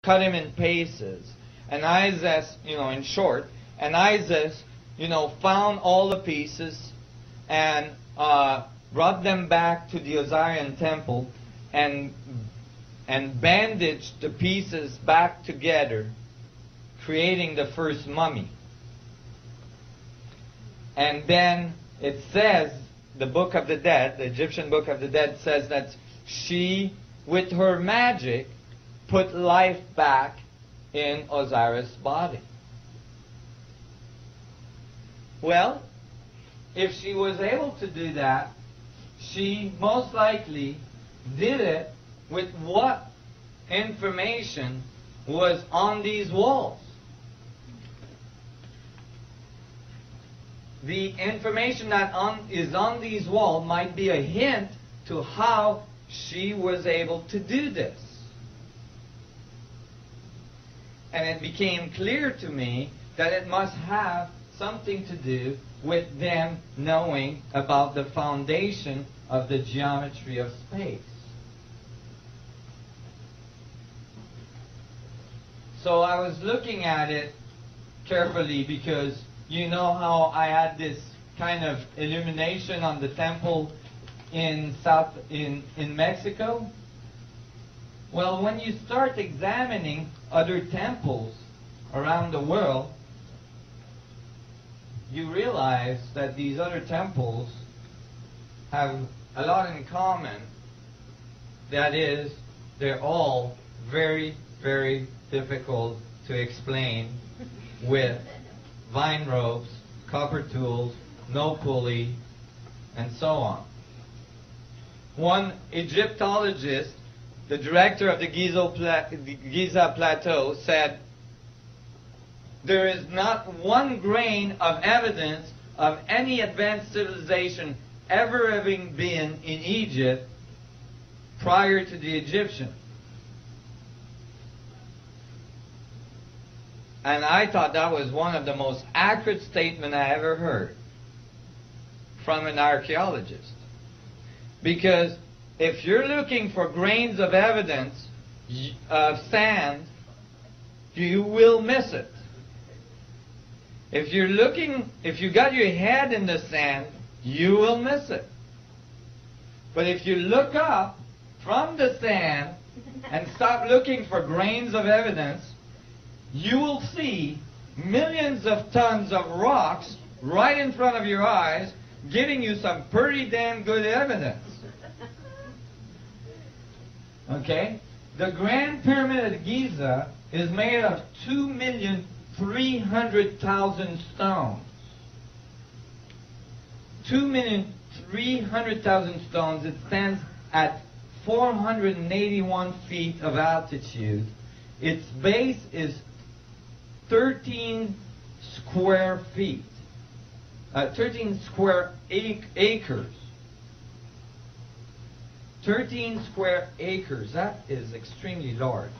cut him in pieces. And Isaac, in short, and Isaac, found all the pieces and brought them back to the Osirian temple and bandaged the pieces back together, creating the first mummy. And then it says, the Book of the Dead, the Egyptian Book of the Dead says that she, with her magic, put life back in Osiris' body. Well, if she was able to do that, she most likely did it with what information was on these walls. The information that is on these walls might be a hint to how she was able to do this. And it became clear to me that it must have something to do with them knowing about the foundation of the geometry of space. So I was looking at it carefully because you know how I had this kind of illumination on the temple in Mexico? Well, when you start examining other temples around the world, you realize that these other temples have a lot in common. That is, they're all very, very difficult to explain with vine ropes, copper tools, no pulley, and so on. One Egyptologist, the director of the Giza Plateau, said, "There is not one grain of evidence of any advanced civilization ever having been in Egypt prior to the Egyptians." And I thought that was one of the most accurate statements I ever heard from an archaeologist. Because if you're looking for grains of evidence of sand, you will miss it. If you got your head in the sand, you will miss it. But if you look up from the sand and stop looking for grains of evidence, you will see millions of tons of rocks right in front of your eyes, giving you some pretty damn good evidence. Okay? The Grand Pyramid of Giza is made of 2,300,000 stones. 2,300,000 stones. It stands at 481 feet of altitude. Its base is 13 square feet. 13 square acres. 13 square acres. That is extremely large.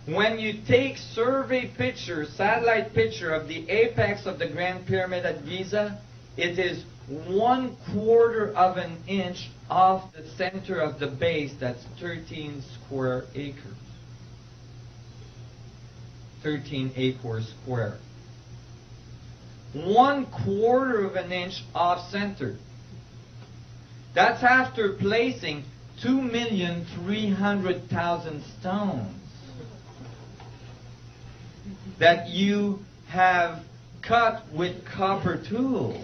When you take survey picture, satellite picture of the apex of the Grand Pyramid at Giza, it is 1/4 of an inch off the center of the base. That's 13 square acres. 13 acres square. 1/4 of an inch off center. That's after placing 2,300,000 stones that you have cut with copper tools.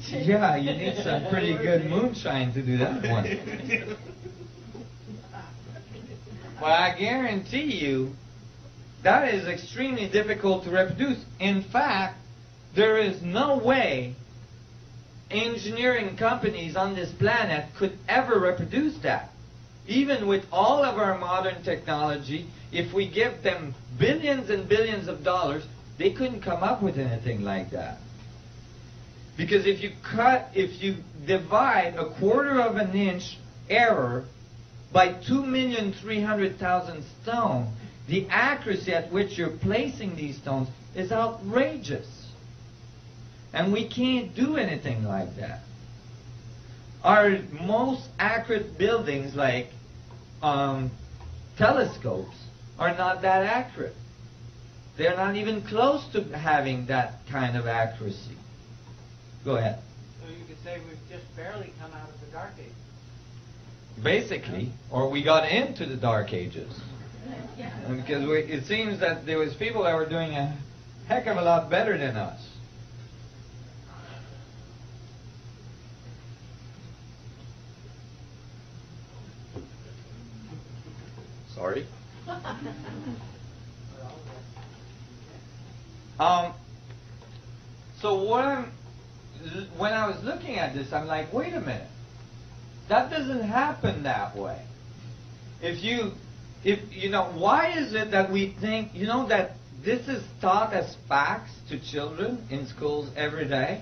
Yeah, you need some pretty good moonshine to do that one. Well, I guarantee you that is extremely difficult to reproduce. In fact, there is no way engineering companies on this planet could ever reproduce that. Even with all of our modern technology, if we give them billions and billions of dollars, they couldn't come up with anything like that. Because if you divide 1/4 of an inch error by 2,300,000 stones, the accuracy at which you're placing these stones is outrageous. And we can't do anything like that. our most accurate buildings, like telescopes, are not that accurate. They're not even close to having that kind of accuracy. Go ahead. So you could say we've just barely come out of the Dark Ages. Basically, or we got into the Dark Ages. And because it seems that there was people that were doing a heck of a lot better than us. Sorry. So when I was looking at this, I'm like, wait a minute. That doesn't happen that way. If you know, why is it that we think, you know, that this is taught as facts to children in schools every day?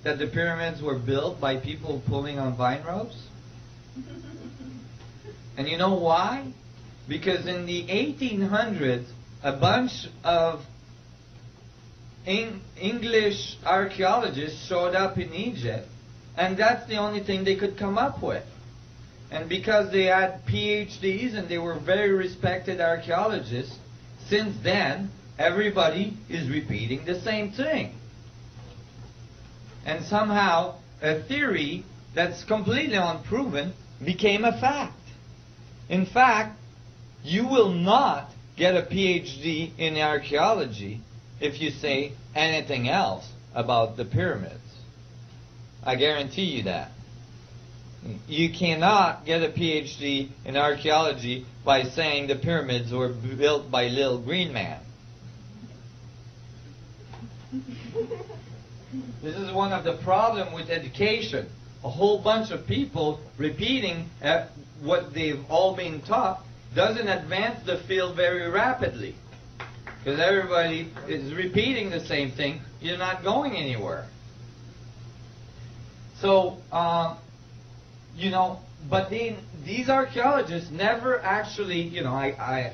That the pyramids were built by people pulling on vine ropes? And you know why? Because in the 1800s, a bunch of English archaeologists showed up in Egypt, and that's the only thing they could come up with. And because they had PhDs and they were very respected archaeologists, since then, everybody is repeating the same thing. And somehow, a theory that's completely unproven became a fact. In fact, you will not get a PhD in archaeology if you say anything else about the pyramids. I guarantee you that. You cannot get a PhD in archaeology by saying the pyramids were built by Little Green Man. This is one of the problems with education. A whole bunch of people repeating what they've all been taught doesn't advance the field very rapidly. Because everybody is repeating the same thing. You're not going anywhere. So, you know, but these archaeologists never actually, you know, I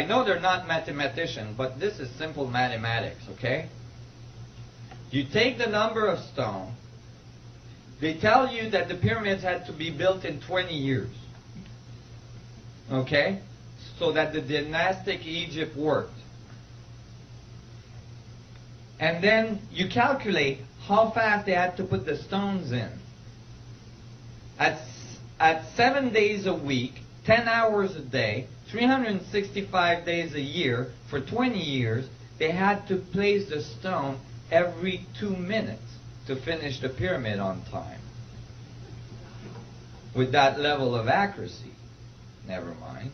know they're not mathematicians, but this is simple mathematics, okay? You take the number of stone. They tell you that the pyramids had to be built in 20 years. Okay? So that the dynastic Egypt worked. And then you calculate how fast they had to put the stones in. At 7 days a week, 10 hours a day, 365 days a year, for 20 years, they had to place the stone every 2 minutes to finish the pyramid on time. With that level of accuracy. Never mind.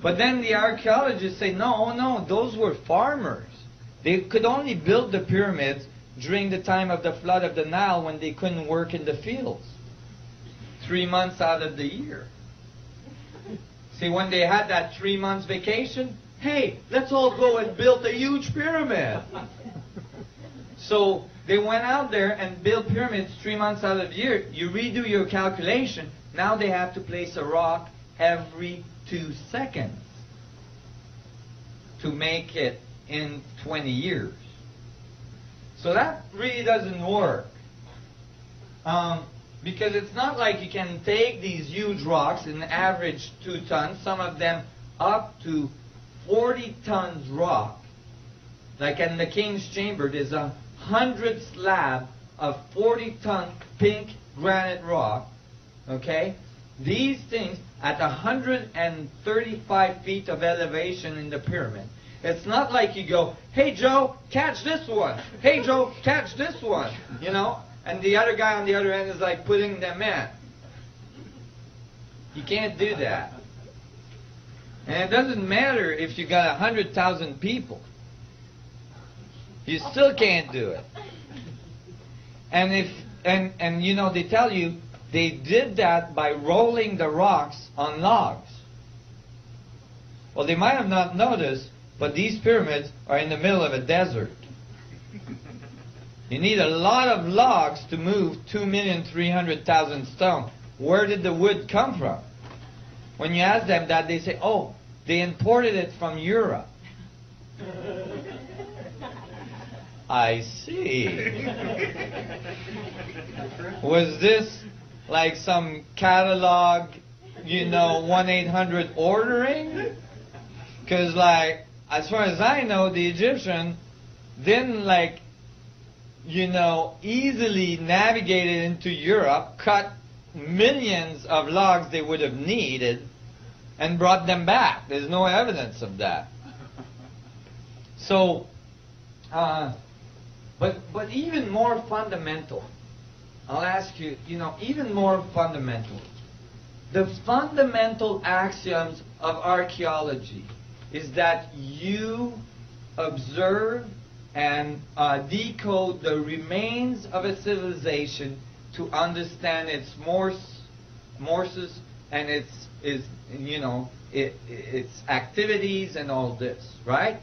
But then the archaeologists say, no, those were farmers. They could only build the pyramids during the time of the flood of the Nile when they couldn't work in the fields. 3 months out of the year. See, when they had that 3 months vacation, hey, let's all go and build a huge pyramid. So they went out there and built pyramids 3 months out of the year. You redo your calculation. Now they have to place a rock every 2 seconds to make it in 20 years. So that really doesn't work. Because it's not like you can take these huge rocks and average 2 tons, some of them up to 40 tons rock. Like in the King's Chamber, there's 100 slab of 40-ton pink granite rock. Okay? These things at 135 feet of elevation in the pyramid. It's not like you go, hey Joe, catch this one. Hey Joe, catch this one. You know? And the other guy on the other end is like putting them in. You can't do that. And it doesn't matter if you got 100,000 people. You still can't do it. And you know, they tell you they did that by rolling the rocks on logs. Well, they might have not noticed, but these pyramids are in the middle of a desert. You need a lot of logs to move 2,300,000 stone. Where did the wood come from? When you ask them that, they say, oh, they imported it from Europe. I see. Was this like some catalog, 1-800 ordering? Because, like, as far as I know, the Egyptian didn't, like, easily navigate it into Europe, cut millions of logs they would have needed, and brought them back. There's no evidence of that. So, but even more fundamental, I'll ask you, even more fundamental. The fundamental axioms of archaeology is that you observe and decode the remains of a civilization to understand its morses and its activities and all this, right?